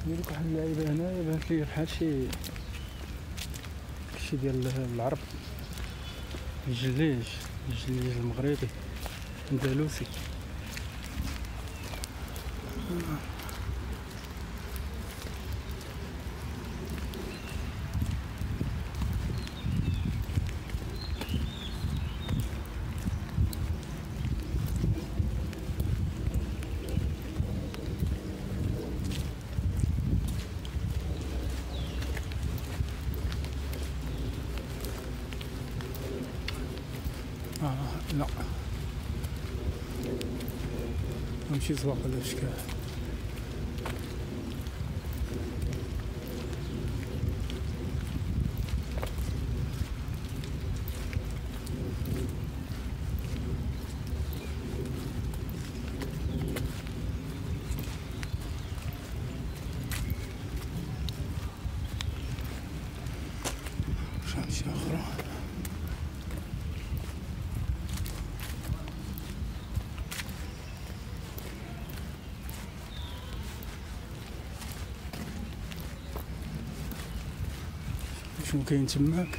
ديالك واحد اللعيبه هنايا بانت لي بحال شي ديال العرب، الجليج المغربي اندلسي. لا نمشي سواق الاشكال. شمس اخرى شنو كاين تماك.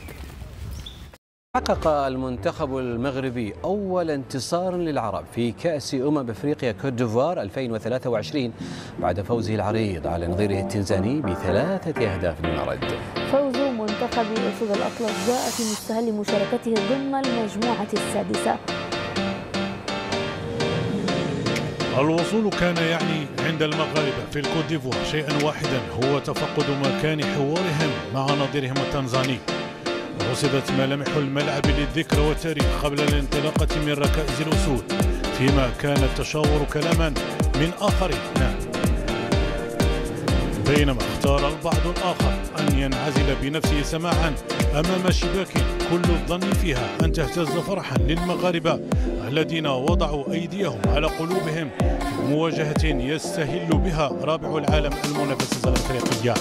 حقق المنتخب المغربي أول انتصار للعرب في كأس أفريقيا كوت ديفوار 2023 بعد فوزه العريض على نظيره التنزاني ب3 أهداف من رد. فوز منتخب أسود الأطلس جاء في مستهل مشاركته ضمن المجموعة السادسة. الوصول كان يعني عند المغاربة في الكوت ديفوار شيئا واحدا، هو تفقد مكان حوارهم مع نظيرهم التنزاني. رصدت ملامح الملعب للذكرى والتاريخ قبل الانطلاقة من ركائز الأسود، فيما كان التشاور كلاما من آخرين، بينما اختار البعض الآخر أن ينعزل بنفسه سماعا أمام شباك كل الظن فيها أن تهتز فرحا للمغاربة الذين وضعوا أيديهم على قلوبهم في مواجهة يستهل بها رابع العالم المنافسة الأفريقية.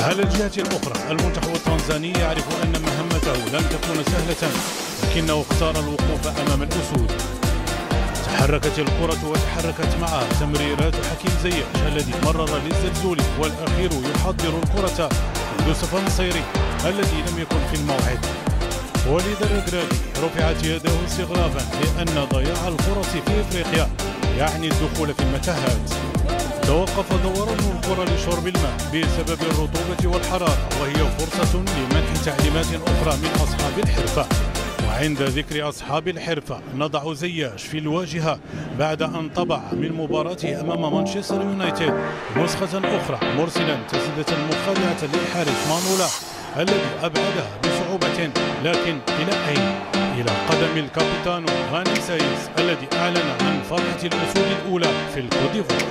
على الجهة الأخرى المنتخب التنزاني يعرف أن مهمته لن تكون سهلة، لكنه اختار الوقوف أمام الأسود. تحركت الكرة وتحركت معها تمريرات حكيم زياش الذي مرر للزلزولي، والأخير يحضر الكرة يوسف النصيري الذي لم يكن في الموعد. وليد الركراكي رفعت يده استغرابا لأن ضياع الفرص في إفريقيا يعني الدخول في المتاهات. توقف دوران الكرة لشرب الماء بسبب الرطوبة والحرارة، وهي فرصة لمنح تعليمات أخرى من أصحاب الحرفة. وعند ذكر أصحاب الحرفة نضع زياش في الواجهة بعد أن طبع من مباراته أمام مانشستر يونايتد نسخة أخرى، مرسلا تسديدة مخادعة للحارس مانولا الذي أبعدها بصعوبة، لكن إلى أين؟ إلى قدم الكابيتانو غانم سايس الذي أعلن عن فرحة الأسود الأولى في الكوت ديفوار.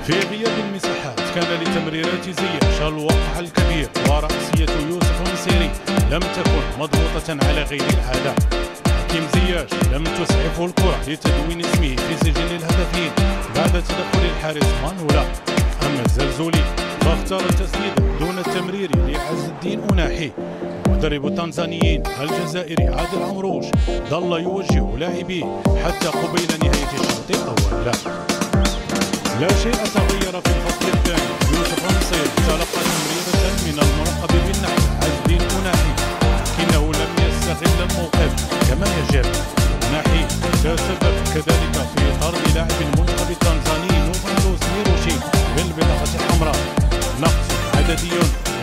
في غياب المساحات كان لتمريرات زياش الوقع الكبير، ورأسية يوسف النصيري لم تكن مضغوطة على غير العادة. حكيم زياش لم تسعفه الكرة لتدوين اسمه في سجل الهدفين بعد تدخل الحارس مانولا. أما الزلزولي فاختار التسديد دون التمرير لعز الدين أناحي. مدرب التنزانيين الجزائري عادل عمروش ظل يوجه لاعبيه حتى قبيل نهاية الشوط الأول. لا شيء تغير في الفصل الثاني. يوسف النصيري تلقى تمريرة من الملقب بالنحل عز الدين أناحي، لكنه لم يستغل الموقف كما يجب. أناحي تسبب كذلك في طرد لاعب المنتخب التنزاني نوفاندوس ميروشي بالبطاقة الحمراء. نقص عددي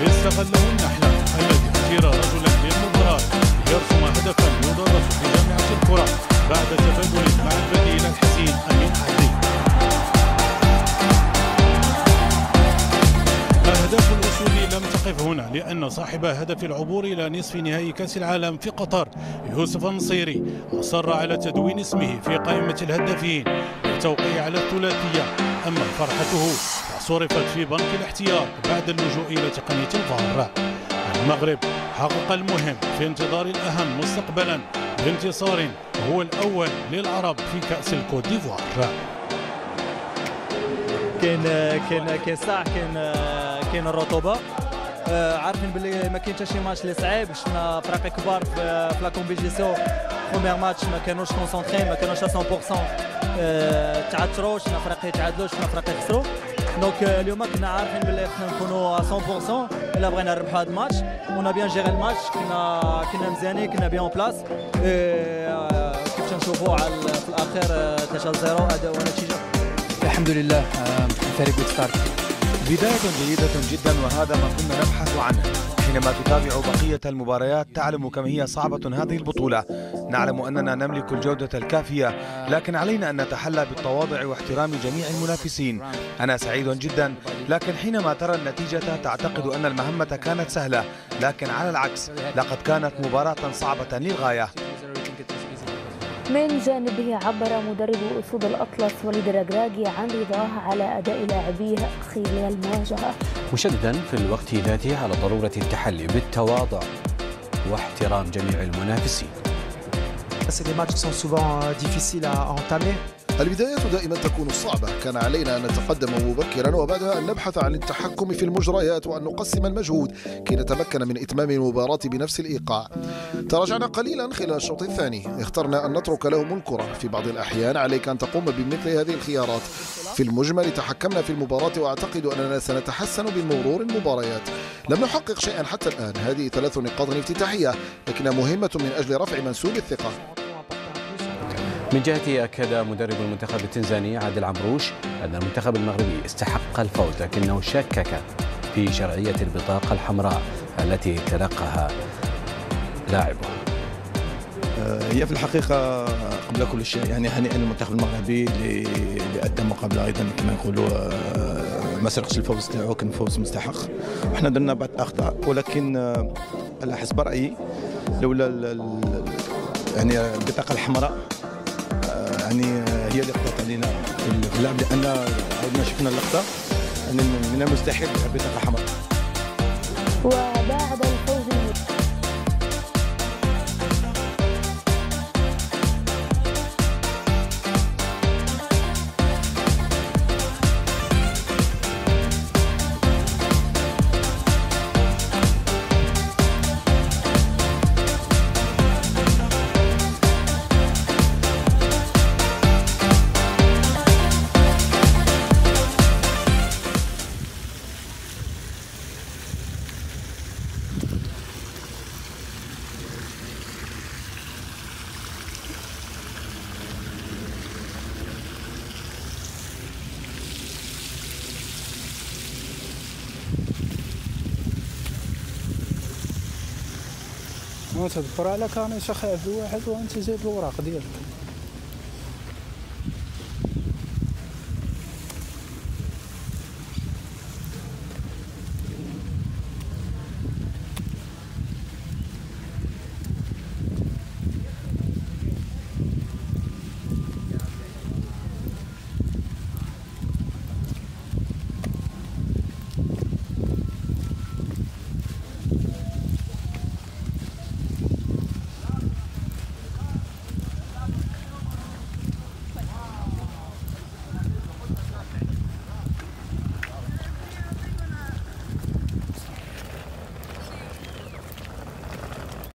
استغله النحلة الذي اختير رجلا للمباراة ليرسم هدفا يدرس في جامعة الكرة بعد تبادل مع البديل الحسين أمين عدلي. أهداف الأسود لم تقف هنا، لأن صاحب هدف العبور إلى نصف نهائي كأس العالم في قطر يوسف النصيري أصر على تدوين اسمه في قائمة الهدافين بالتوقيع على الثلاثية. أما فرحته صرفت في بنك الاحتياط بعد اللجوء إلى تقنية الفار. المغرب حقق المهم في انتظار الأهم مستقبلا بانتصار هو الأول للعرب في كأس الكوت ديفوار. كاين صح كاين الرطوبه، عارفين باللي ما كاين حتى شي ماتش اللي صعيب. شفنا فرق كبار في لا كومبيتيسيون بروميير ماتش ما كانوش كونسونطري، ما كانوش 100%. يتعثروا، شفنا فرق يتعادلوا، شفنا فرق يخسروا. دونك اليوم كنا عارفين باللي خصنا نكونوا 100% الا بغينا نربحوا هذا الماتش. اون بيان جيري الماتش، كنا مزيانين، كنا بيان بلاس. كيف تنشوفوا في الاخير 3-0 هذا هو النتيجه. الحمد لله فيري جود ستارت. بداية جيدة جدا، وهذا ما كنا نبحث عنه. حينما تتابع بقية المباريات تعلم كم هي صعبة هذه البطولة. نعلم أننا نملك الجودة الكافية، لكن علينا أن نتحلى بالتواضع واحترام جميع المنافسين. أنا سعيد جدا، لكن حينما ترى النتيجة تعتقد أن المهمة كانت سهلة، لكن على العكس لقد كانت مباراة صعبة للغاية. من جانبه عبر مدرب أسود الأطلس وليد الركراكي عن رضاه على أداء لاعبيه خلال المواجهة، مشددا في الوقت ذاته على ضرورة التحلي بالتواضع واحترام جميع المنافسين. البدايات دائما تكون صعبة، كان علينا أن نتقدم مبكرا وبعدها أن نبحث عن التحكم في المجريات وأن نقسم المجهود كي نتمكن من إتمام المباراة بنفس الإيقاع. تراجعنا قليلا خلال الشوط الثاني، اخترنا أن نترك لهم الكرة. في بعض الأحيان عليك أن تقوم بمثل هذه الخيارات. في المجمل تحكمنا في المباراة وأعتقد أننا سنتحسن بمرور المباريات. لم نحقق شيئا حتى الآن، هذه 3 نقاط افتتاحية لكنها مهمة من أجل رفع منسوب الثقة. من جهته أكد مدرب المنتخب التنزاني عادل عمروش أن المنتخب المغربي استحق الفوز، لكنه شكك في شرعية البطاقة الحمراء التي تلقاها لاعبه. هي في الحقيقة قبل كل شيء يعني هنيئا للمنتخب المغربي اللي أدى مقابلة أيضا كما يقولوا ما سرقش الفوز تاعو، كان فوز مستحق. احنا درنا بعض الأخطاء، ولكن على حسب رأيي لولا يعني البطاقة الحمراء يعني هي اللي قضت علينا في اللعب، لأن عودنا شفنا اللقطة يعني من المستحيل بطاقة حمراء. وبعد الفوز وتدبر على كان شي واحد وانت زيد الوراق ديالك.